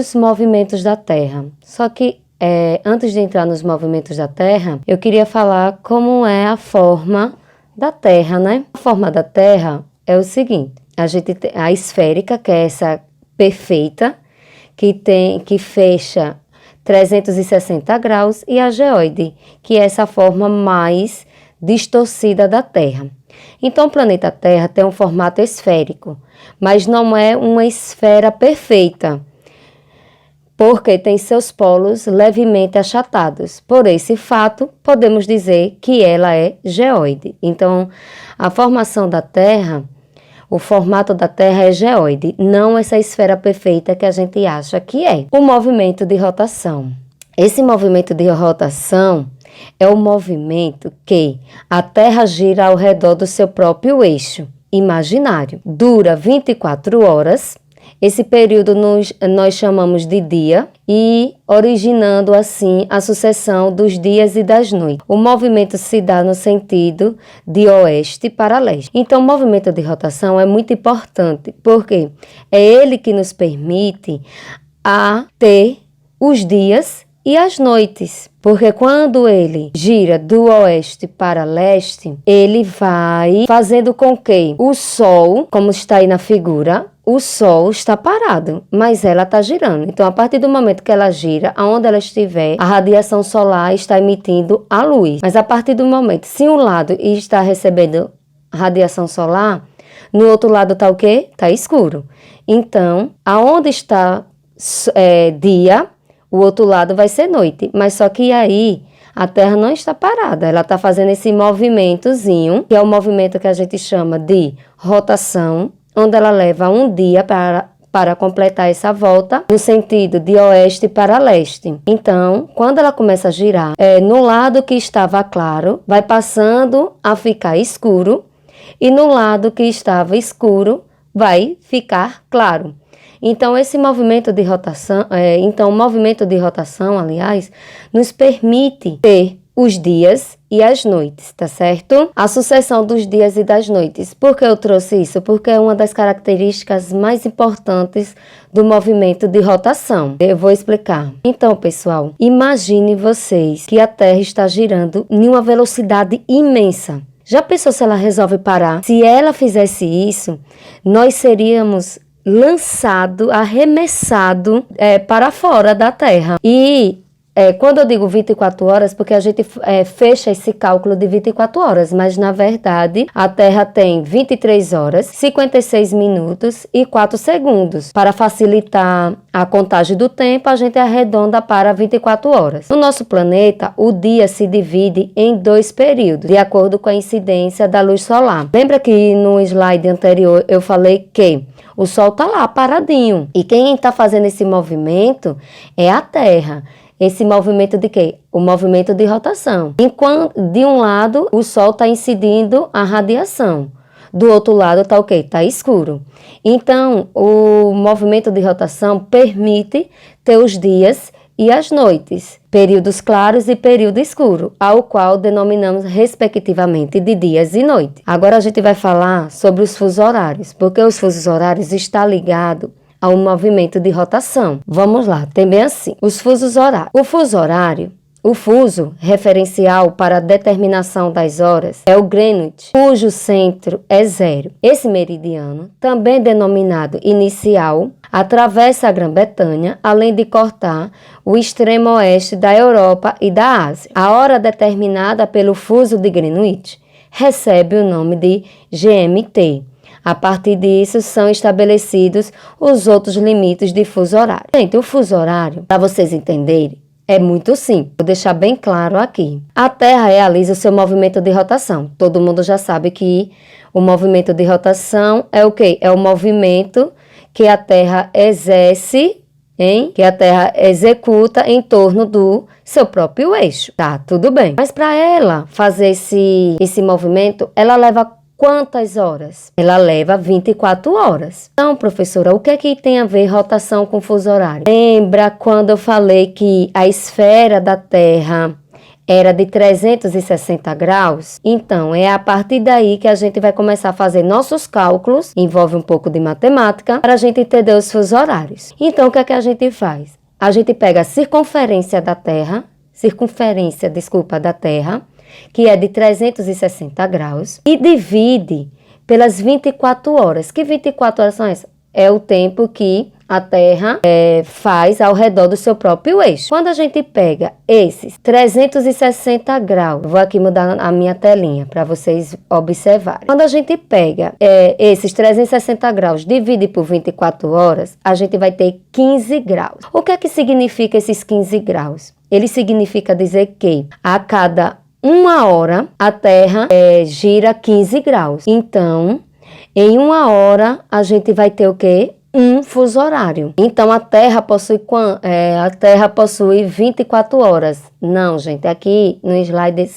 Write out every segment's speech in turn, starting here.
os movimentos da Terra. Só que antes de entrar nos movimentos da Terra, eu queria falar como é a forma da Terra, né? A forma da Terra é o seguinte: a gente tem a esférica, que é essa perfeita, que fecha 360 graus, e a geóide, que é essa forma mais distorcida da Terra. Então, o planeta Terra tem um formato esférico, mas não é uma esfera perfeita, porque tem seus polos levemente achatados. Por esse fato, podemos dizer que ela é geóide. Então, a formação da Terra, o formato da Terra é geóide, não essa esfera perfeita que a gente acha que é. O movimento de rotação. Esse movimento de rotação é o movimento que a Terra gira ao redor do seu próprio eixo imaginário. Dura 24 horas. Esse período nós chamamos de dia, e originando assim a sucessão dos dias e das noites. O movimento se dá no sentido de oeste para leste. Então, o movimento de rotação é muito importante, porque é ele que nos permite ter os dias e as noites, porque quando ele gira do oeste para leste, ele vai fazendo com que o Sol, como está aí na figura, o Sol está parado, mas ela está girando. Então, a partir do momento que ela gira, aonde ela estiver, a radiação solar está emitindo a luz. Mas a partir do momento, se um lado está recebendo radiação solar, no outro lado está o quê? Está escuro. Então, aonde está dia, o outro lado vai ser noite, mas só que aí a Terra não está parada, ela está fazendo esse movimentozinho, que é o movimento que a gente chama de rotação, onde ela leva um dia para completar essa volta no sentido de oeste para leste. Então, quando ela começa a girar, no lado que estava claro, vai passando a ficar escuro, e no lado que estava escuro, vai ficar claro. Então, esse movimento de rotação, o movimento de rotação, aliás, nos permite ter os dias e as noites, tá certo? A sucessão dos dias e das noites. Por que eu trouxe isso? Porque é uma das características mais importantes do movimento de rotação. Eu vou explicar. Então, pessoal, imagine vocês que a Terra está girando em uma velocidade imensa. Já pensou se ela resolve parar? Se ela fizesse isso, nós seríamos arremessado para fora da Terra. E quando eu digo 24 horas, porque a gente fecha esse cálculo de 24 horas, mas na verdade a Terra tem 23 horas, 56 minutos e 4 segundos. Para facilitar a contagem do tempo, a gente arredonda para 24 horas. No nosso planeta, o dia se divide em 2 períodos, de acordo com a incidência da luz solar. Lembra que no slide anterior eu falei que o Sol está lá paradinho, e quem está fazendo esse movimento é a Terra. Esse movimento de quê? O movimento de rotação. Enquanto de um lado o Sol está incidindo a radiação, do outro lado está o quê? Está escuro. Então, o movimento de rotação permite ter os dias e as noites, períodos claros e período escuro, ao qual denominamos respectivamente de dias e noites. Agora a gente vai falar sobre os fusos horários, porque os fusos horários estão ligados ao movimento de rotação. Vamos lá, tem bem assim, os fusos horários. O fuso referencial para a determinação das horas é o Greenwich, cujo centro é 0. Esse meridiano, também denominado inicial, atravessa a Grã-Bretanha, além de cortar o extremo oeste da Europa e da Ásia. A hora determinada pelo fuso de Greenwich recebe o nome de GMT. A partir disso, são estabelecidos os outros limites de fuso horário. Gente, o fuso horário, para vocês entenderem, é muito simples. Vou deixar bem claro aqui. A Terra realiza o seu movimento de rotação. Todo mundo já sabe que o movimento de rotação é o quê? É o movimento que a Terra exerce, que a Terra executa em torno do seu próprio eixo. Tá, tudo bem. Mas para ela fazer esse movimento, ela leva quantas horas? Ela leva 24 horas. Então, professora, o que é que tem a ver rotação com fuso horário? Lembra quando eu falei que a esfera da Terra era de 360 graus, então é a partir daí que a gente vai começar a fazer nossos cálculos, envolve um pouco de matemática, para a gente entender os fusos horários. Então, o que é que a gente faz? A gente pega a circunferência da Terra, que é de 360 graus, e divide pelas 24 horas. Que 24 horas são essas? É o tempo que a Terra faz ao redor do seu próprio eixo. Quando a gente pega esses 360 graus, vou aqui mudar a minha telinha para vocês observarem. Quando a gente pega esses 360 graus, divide por 24 horas, a gente vai ter 15 graus. O que é que significa esses 15 graus? Ele significa dizer que a cada 1 hora a Terra gira 15 graus. Então, em 1 hora, a gente vai ter o quê? Um fuso horário. Então, a Terra possui 24 horas. Não, gente, aqui no slide,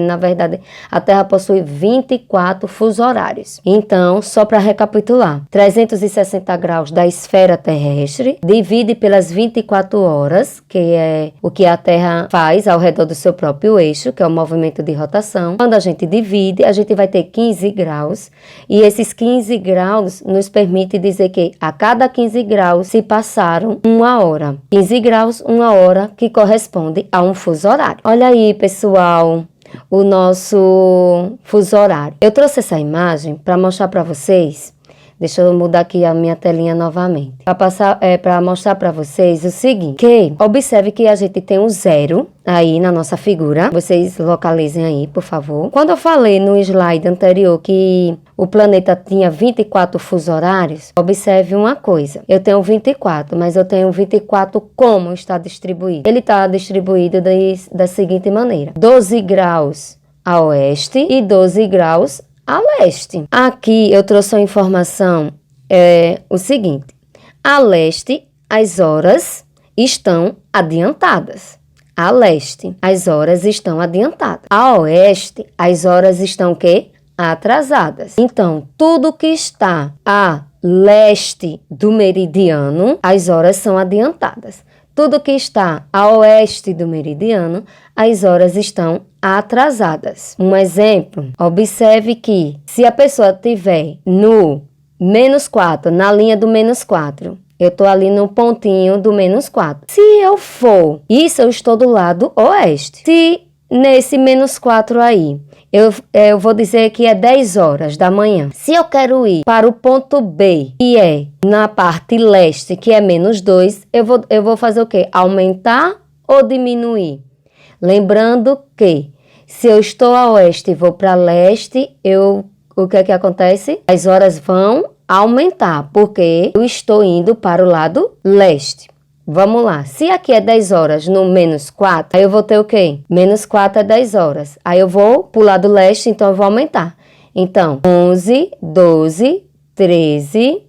na verdade, a Terra possui 24 fusos horários. Então, só para recapitular, 360 graus da esfera terrestre, divide pelas 24 horas, que é o que a Terra faz ao redor do seu próprio eixo, que é o movimento de rotação. Quando a gente divide, a gente vai ter 15 graus, e esses 15 graus nos permite dizer que a cada 15 graus se passaram 1 hora. 15 graus, 1 hora, que corresponde a um fuso horário. Olha aí, pessoal, o nosso fuso horário. Eu trouxe essa imagem para mostrar para vocês. Deixa eu mudar aqui a minha telinha novamente. Para mostrar para vocês o seguinte, que observe que a gente tem um 0 aí na nossa figura. Vocês localizem aí, por favor. Quando eu falei no slide anterior que o planeta tinha 24 fusos horários, observe uma coisa. Eu tenho 24, mas eu tenho 24 como está distribuído? Ele está distribuído da seguinte maneira. 12 graus a oeste e 12 graus a leste. Aqui eu trouxe uma informação, o seguinte. A leste, as horas estão adiantadas. A leste, as horas estão adiantadas. A oeste, as horas estão o quê? Atrasadas. Então, tudo que está a leste do meridiano, as horas são adiantadas. Tudo que está a oeste do meridiano, as horas estão atrasadas. Um exemplo, observe que se a pessoa estiver no -4, na linha do -4, eu estou ali no pontinho do -4. Se eu for, eu estou do lado oeste. Se nesse -4 aí, eu vou dizer que é 10 horas da manhã. Se eu quero ir para o ponto B, que é na parte leste, que é -2, eu vou fazer o quê? Aumentar ou diminuir? Lembrando que se eu estou a oeste e vou para leste, o que é que acontece? As horas vão aumentar, porque eu estou indo para o lado leste. Vamos lá, se aqui é 10 horas no -4, aí eu vou ter o quê? -4 é 10 horas. Aí eu vou pro lado leste, então eu vou aumentar. Então, 11, 12, 13,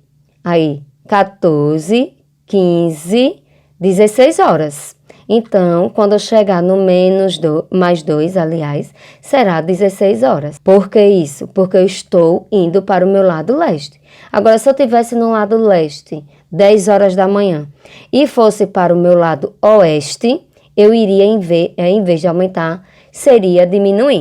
aí 14, 15, 16 horas. Então, quando eu chegar no -2, aliás, será 16 horas. Por que isso? Porque eu estou indo para o meu lado leste. Agora, se eu estivesse no lado leste, 10 horas da manhã, e fosse para o meu lado oeste, eu iria, em vez de aumentar, seria diminuindo.